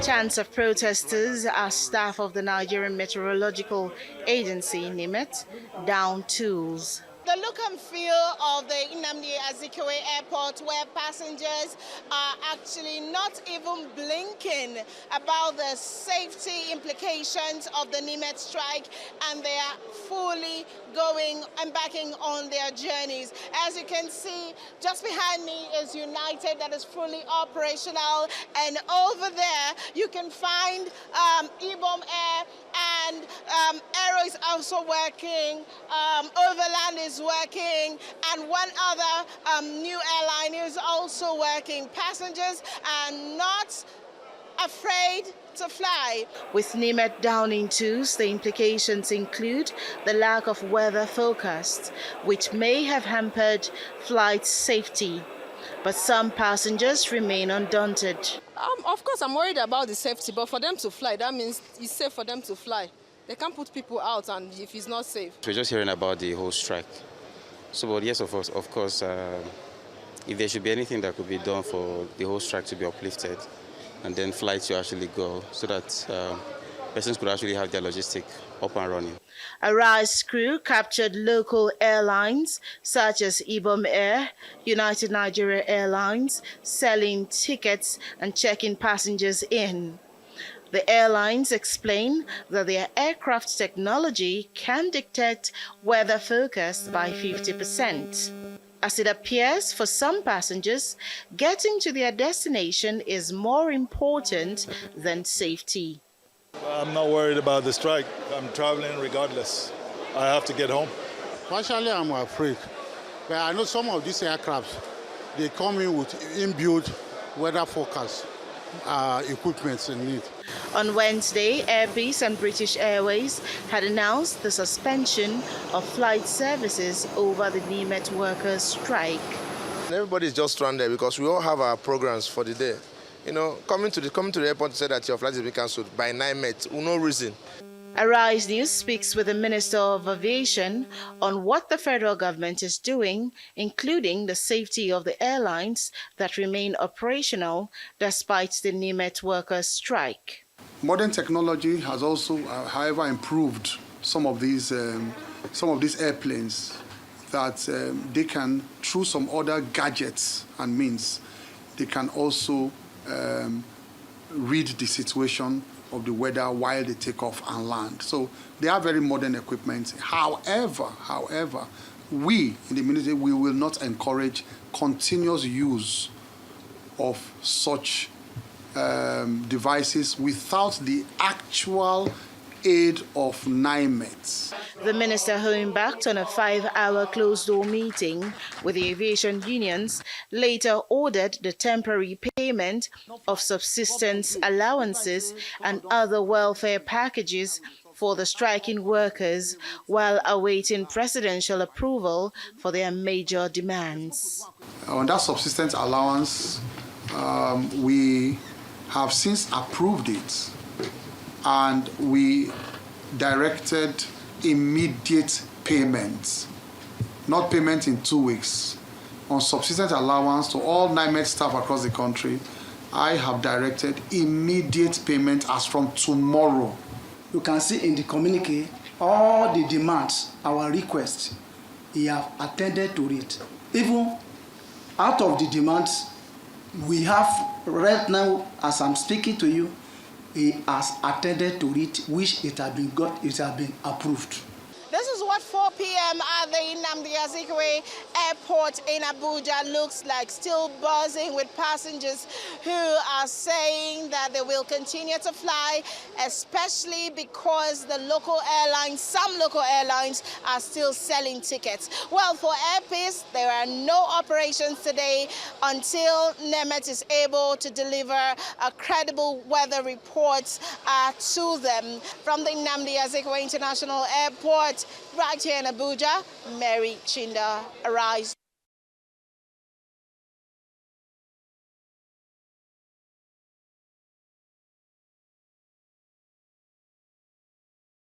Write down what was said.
Chants of protesters as staff of the Nigerian Meteorological Agency, Nimet, down tools. The look and feel of the Nnamdi Azikiwe Airport, where passengers are actually not even blinking about the safety implications of the Nimet strike, and they are fully going and embarking on their journeys. As you can see, just behind me is United, that is fully operational, and over there you can find Ibom Air, and Aero is also working, Overland is working, and one other new airline is also working. Passengers are not afraid to fly. With Nimet down in twos, the implications include the lack of weather forecast, which may have hampered flight safety. But some passengers remain undaunted. Of course, I'm worried about the safety, but for them to fly, that means it's safe for them to fly. They can't put people out, and if it's not safe. We're just hearing about the whole strike. So, but yes, of course, if there should be anything that could be done for the whole strike to be uplifted, and then flights to actually go, so that persons could actually have their logistic up and running. A RISE crew captured local airlines such as Ibom Air, United Nigeria Airlines, selling tickets and checking passengers in. The airlines explain that their aircraft technology can detect weather forecast by 50%. As it appears, for some passengers, getting to their destination is more important than safety. I'm not worried about the strike. I'm traveling regardless. I have to get home. Partially, I'm afraid. But I know some of these aircrafts, they come in with inbuilt weather forecast equipment in it. On Wednesday, Air Peace and British Airways had announced the suspension of flight services over the Nimet workers' strike. Everybody's just stranded because we all have our programs for the day. You know, coming to the airport to say that your flight is being cancelled by Nimet, no reason. Arise News speaks with the Minister of Aviation on what the federal government is doing, including the safety of the airlines that remain operational despite the Nimet workers' strike. Modern technology has also, however, improved some of these airplanes that they can, through some other gadgets and means, they can also read the situation of the weather while they take off and land. So they are very modern equipment. However, we in the ministry, we will not encourage continuous use of such devices without the actual aid of Nimet. The minister, who embarked on a 5-hour closed-door meeting with the aviation unions, later ordered the temporary payment of subsistence allowances and other welfare packages for the striking workers while awaiting presidential approval for their major demands. On that subsistence allowance, we have since approved it, and we directed immediate payments, not payment in 2 weeks. On subsistence allowance to all Nimet staff across the country, I have directed immediate payment as from tomorrow. You can see in the communique all the demands, our requests, he have attended to it. Even out of the demands, we have right now, as I'm speaking to you, he has attended to it, which it has been approved. This is what 4 p.m. at the Nnamdi Azikiwe Airport in Abuja looks like, still buzzing with passengers who are saying that they will continue to fly, especially because the local airlines, some local airlines, are still selling tickets. Well, for Air Peace, there are no operations today until Nimet is able to deliver a credible weather report to them. From the Nnamdi Azikiwe International Airport, right here in Abuja, Mary Chinda, Arise.